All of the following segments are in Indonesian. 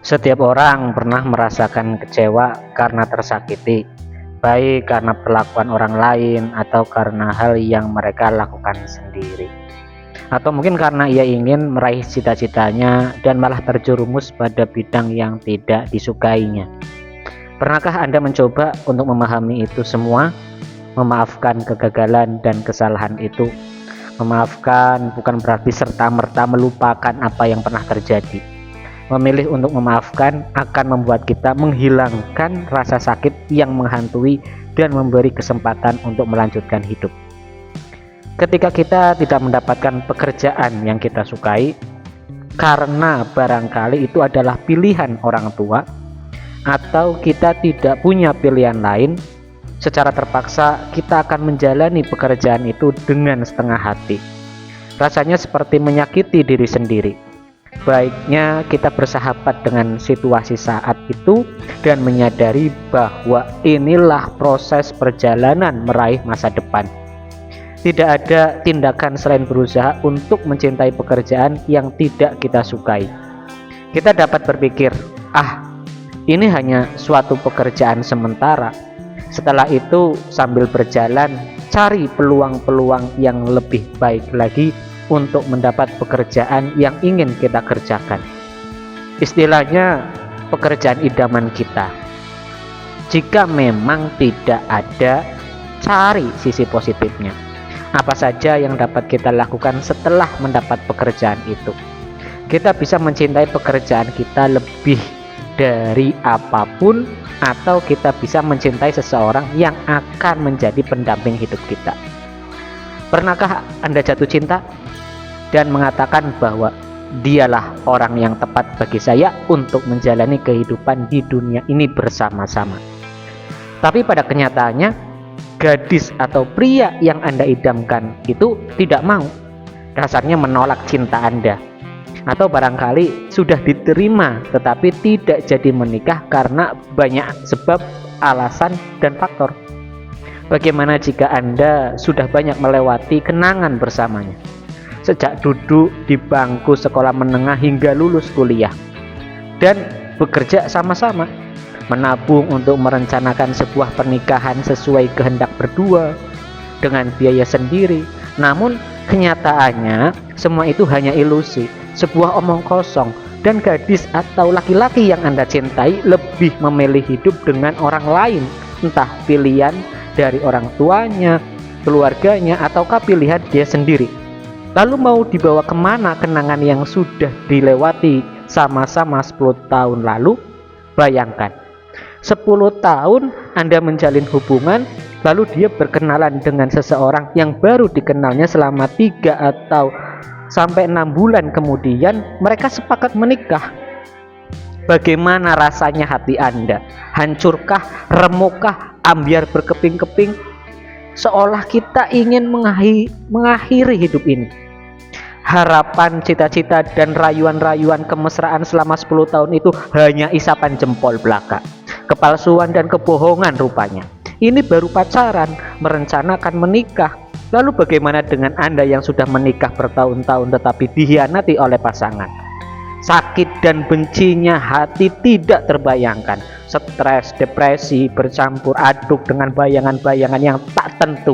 Setiap orang pernah merasakan kecewa karena tersakiti, baik karena perlakuan orang lain atau karena hal yang mereka lakukan sendiri. Atau mungkin karena ia ingin meraih cita-citanya dan malah terjerumus pada bidang yang tidak disukainya. Pernahkah Anda mencoba untuk memahami itu semua? Memaafkan kegagalan dan kesalahan itu. Memaafkan bukan berarti serta-merta melupakan apa yang pernah terjadi. Memilih untuk memaafkan akan membuat kita menghilangkan rasa sakit yang menghantui dan memberi kesempatan untuk melanjutkan hidup. Ketika kita tidak mendapatkan pekerjaan yang kita sukai karena barangkali itu adalah pilihan orang tua, atau kita tidak punya pilihan lain, secara terpaksa kita akan menjalani pekerjaan itu dengan setengah hati. Rasanya seperti menyakiti diri sendiri. Baiknya kita bersahabat dengan situasi saat itu dan menyadari bahwa inilah proses perjalanan meraih masa depan. Tidak ada tindakan selain berusaha untuk mencintai pekerjaan yang tidak kita sukai. Kita dapat berpikir, ini hanya suatu pekerjaan sementara. Setelah itu sambil berjalan cari peluang-peluang yang lebih baik lagi untuk mendapat pekerjaan yang ingin kita kerjakan. Istilahnya pekerjaan idaman kita. Jika memang tidak ada, cari sisi positifnya. Apa saja yang dapat kita lakukan setelah mendapat pekerjaan itu? Kita bisa mencintai pekerjaan kita lebih dari apapun, atau kita bisa mencintai seseorang yang akan menjadi pendamping hidup kita. Pernahkah Anda jatuh cinta dan mengatakan bahwa dialah orang yang tepat bagi saya untuk menjalani kehidupan di dunia ini bersama-sama? Tapi pada kenyataannya, gadis atau pria yang Anda idamkan itu tidak mau. Dasarnya menolak cinta Anda. Atau barangkali sudah diterima tetapi tidak jadi menikah karena banyak sebab, alasan, dan faktor. Bagaimana jika Anda sudah banyak melewati kenangan bersamanya? Sejak duduk di bangku sekolah menengah hingga lulus kuliah, dan bekerja sama-sama, menabung untuk merencanakan sebuah pernikahan sesuai kehendak berdua dengan biaya sendiri. Namun kenyataannya semua itu hanya ilusi, sebuah omong kosong, dan gadis atau laki-laki yang Anda cintai lebih memilih hidup dengan orang lain, entah pilihan dari orang tuanya, keluarganya, ataukah pilihan dia sendiri. Lalu mau dibawa kemana kenangan yang sudah dilewati sama-sama 10 tahun lalu? Bayangkan, 10 tahun Anda menjalin hubungan, lalu dia berkenalan dengan seseorang yang baru dikenalnya selama 3 atau sampai 6 bulan kemudian mereka sepakat menikah. Bagaimana rasanya hati Anda? Hancurkah, remukkah, ambiar berkeping-keping? Seolah kita ingin mengakhiri hidup ini. Harapan, cita-cita, dan rayuan-rayuan kemesraan selama 10 tahun itu hanya isapan jempol belaka. Kepalsuan dan kebohongan rupanya. Ini baru pacaran, merencanakan menikah. Lalu bagaimana dengan Anda yang sudah menikah bertahun-tahun tetapi dikhianati oleh pasangan? Sakit dan bencinya hati tidak terbayangkan. Stres, depresi bercampur aduk dengan bayangan-bayangan yang tak tentu.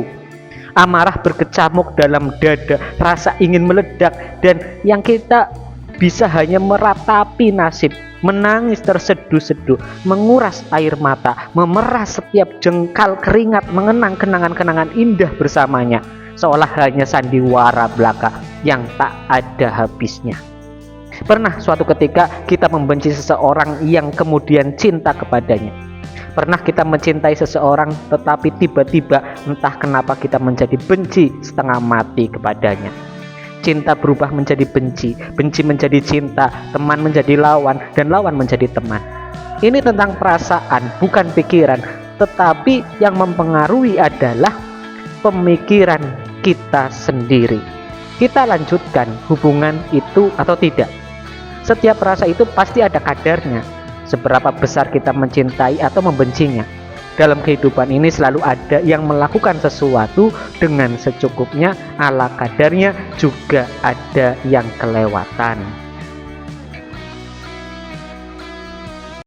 Amarah berkecamuk dalam dada, rasa ingin meledak, dan yang kita bisa hanya meratapi nasib, menangis terseduh-seduh, menguras air mata, memeras setiap jengkal keringat, mengenang kenangan-kenangan indah bersamanya, seolah hanya sandiwara belaka yang tak ada habisnya. Pernah suatu ketika kita membenci seseorang yang kemudian cinta kepadanya. Pernah kita mencintai seseorang tetapi tiba-tiba entah kenapa kita menjadi benci setengah mati kepadanya. Cinta berubah menjadi benci, benci menjadi cinta, teman menjadi lawan, dan lawan menjadi teman. Ini tentang perasaan, bukan pikiran, tetapi yang mempengaruhi adalah pemikiran kita sendiri. Kita lanjutkan hubungan itu atau tidak? Setiap rasa itu pasti ada kadarnya. Seberapa besar kita mencintai atau membencinya. Dalam kehidupan ini selalu ada yang melakukan sesuatu dengan secukupnya, ala kadarnya, juga ada yang kelewatan.